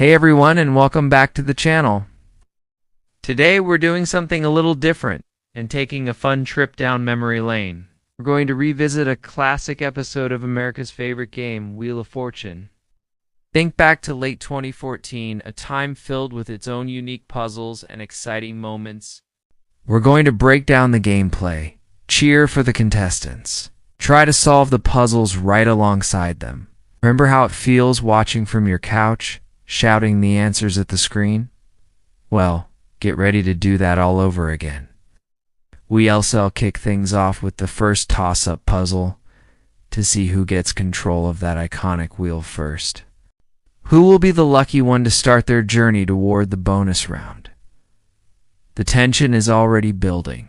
Hey everyone, and welcome back to the channel. Today we're doing something a little different and taking a fun trip down memory lane. We're going to revisit a classic episode of America's favorite game, Wheel of Fortune. Think back to late 2014, a time filled with its own unique puzzles and exciting moments. We're going to break down the gameplay, cheer for the contestants, try to solve the puzzles right alongside them. Remember how it feels watching from your couch, shouting the answers at the screen? Well, get ready to do that all over again. WeLSL kick things off with the first toss-up puzzle to see who gets control of that iconic wheel first. Who will be the lucky one to start their journey toward the bonus round? The tension is already building.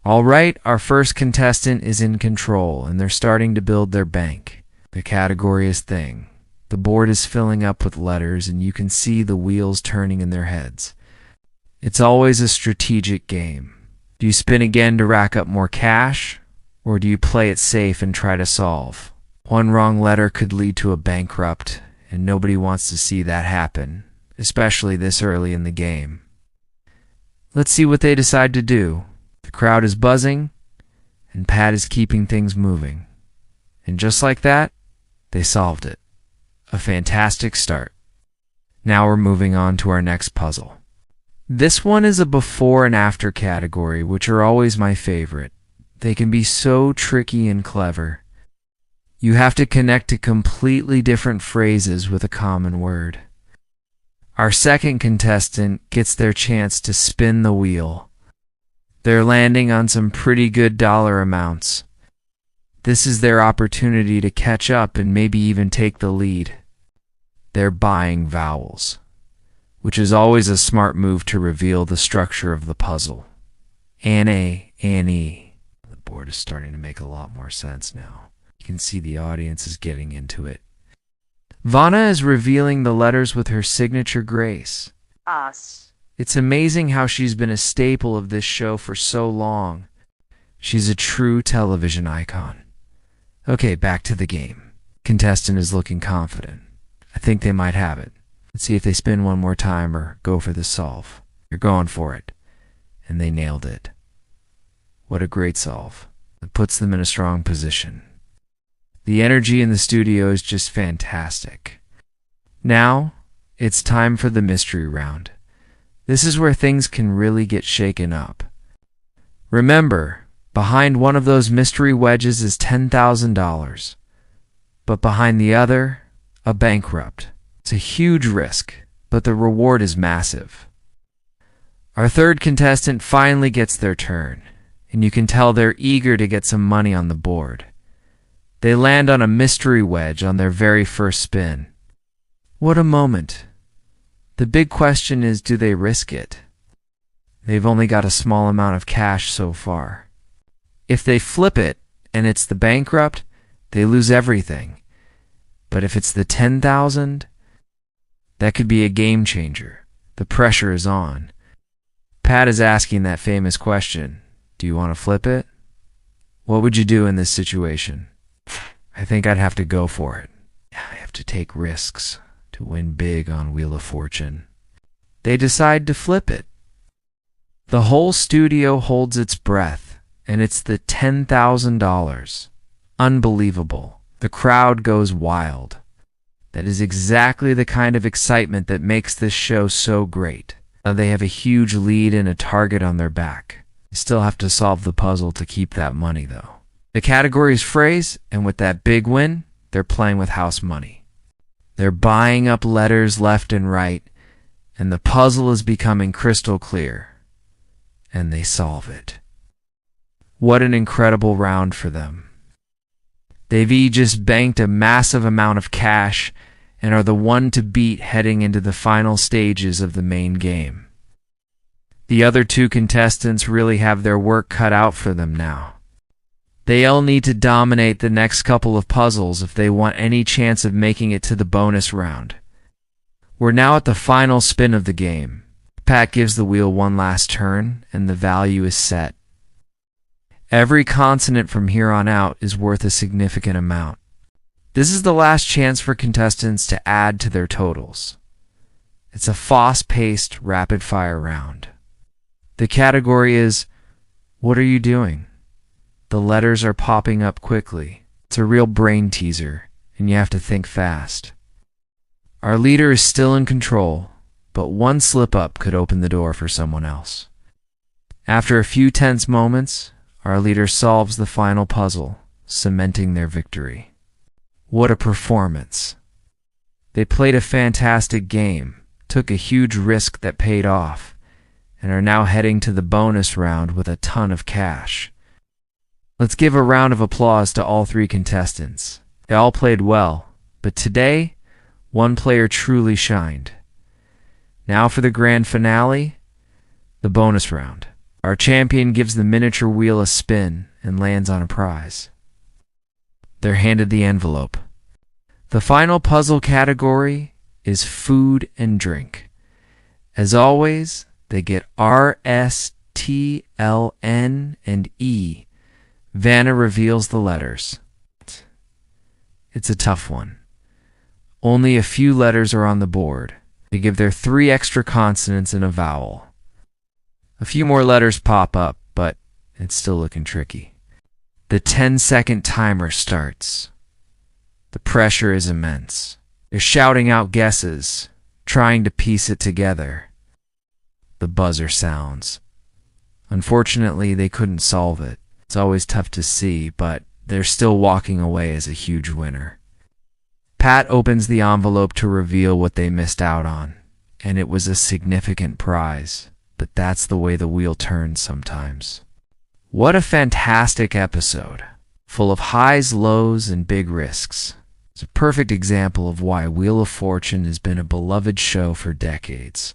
All right, our first contestant is in control, and they're starting to build their bank. The category is Thing. The board is filling up with letters, and you can see the wheels turning in their heads. It's always a strategic game. Do you spin again to rack up more cash, or do you play it safe and try to solve? One wrong letter could lead to a bankrupt, and nobody wants to see that happen, especially this early in the game. Let's see what they decide to do. The crowd is buzzing, and Pat is keeping things moving. And just like that, they solved it. A fantastic start. Now we're moving on to our next puzzle. This one is a before and after category, which are always my favorite. They can be so tricky and clever. You have to connect to completely different phrases with a common word. Our second contestant gets their chance to spin the wheel. They're landing on some pretty good dollar amounts. This is their opportunity to catch up and maybe even take the lead. They're buying vowels, which is always a smart move to reveal the structure of the puzzle. Anne, Annie. The board is starting to make a lot more sense now. You can see the audience is getting into it. Vanna is revealing the letters with her signature grace. Us. It's amazing how she's been a staple of this show for so long. She's a true television icon. Okay, back to the game. Contestant is looking confident. I think they might have it. Let's see if they spin one more time or go for the solve. You're going for it. And they nailed it. What a great solve. It puts them in a strong position. The energy in the studio is just fantastic. Now, it's time for the mystery round. This is where things can really get shaken up. Remember, behind one of those mystery wedges is $10,000, but behind the other, a bankrupt. It's a huge risk, but the reward is massive. Our third contestant finally gets their turn, and you can tell they're eager to get some money on the board. They land on a mystery wedge on their very first spin. What a moment. The big question is, do they risk it? They've only got a small amount of cash so far. If they flip it and it's the bankrupt, they lose everything. But if it's the 10,000, that could be a game changer. The pressure is on. Pat is asking that famous question, do you want to flip it? What would you do in this situation? I think I'd have to go for it. I have to take risks to win big on Wheel of Fortune. They decide to flip it. The whole studio holds its breath. And it's the $10,000. Unbelievable. The crowd goes wild. That is exactly the kind of excitement that makes this show so great. They have a huge lead and a target on their back. They still have to solve the puzzle to keep that money, though. The category is phrase, and with that big win, they're playing with house money. They're buying up letters left and right, and the puzzle is becoming crystal clear. And they solve it. What an incredible round for them. They've just banked a massive amount of cash and are the one to beat heading into the final stages of the main game. The other two contestants really have their work cut out for them now. They all need to dominate the next couple of puzzles if they want any chance of making it to the bonus round. We're now at the final spin of the game. Pat gives the wheel one last turn, and the value is set. Every consonant from here on out is worth a significant amount. This is the last chance for contestants to add to their totals. It's a fast-paced, rapid-fire round. The category is, what are you doing? The letters are popping up quickly. It's a real brain teaser, and you have to think fast. Our leader is still in control, but one slip-up could open the door for someone else. After a few tense moments, our leader solves the final puzzle, cementing their victory. What a performance! They played a fantastic game, took a huge risk that paid off, and are now heading to the bonus round with a ton of cash. Let's give a round of applause to all three contestants. They all played well, but today, one player truly shined. Now for the grand finale, the bonus round. Our champion gives the miniature wheel a spin and lands on a prize. They're handed the envelope. The final puzzle category is food and drink. As always, they get R, S, T, L, N, and E. Vanna reveals the letters. It's a tough one. Only a few letters are on the board. They give their 3 extra consonants and a vowel. A few more letters pop up, but it's still looking tricky. The 10-second timer starts. The pressure is immense. They're shouting out guesses, trying to piece it together. The buzzer sounds. Unfortunately, they couldn't solve it. It's always tough to see, but they're still walking away as a huge winner. Pat opens the envelope to reveal what they missed out on, and it was a significant prize, but that's the way the wheel turns sometimes. What a fantastic episode, full of highs, lows, and big risks. It's a perfect example of why Wheel of Fortune has been a beloved show for decades.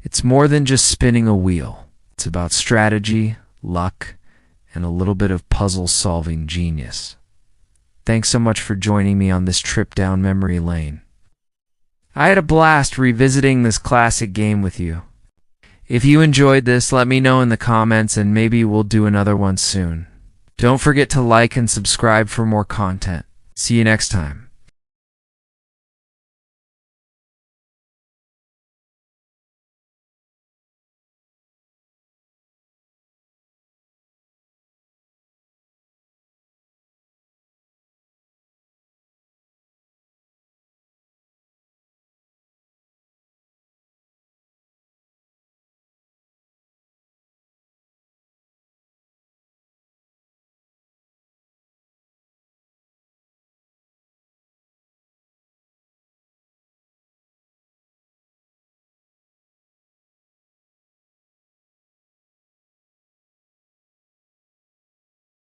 It's more than just spinning a wheel. It's about strategy, luck, and a little bit of puzzle-solving genius. Thanks so much for joining me on this trip down memory lane. I had a blast revisiting this classic game with you. If you enjoyed this, let me know in the comments and maybe we'll do another one soon. Don't forget to like and subscribe for more content. See you next time.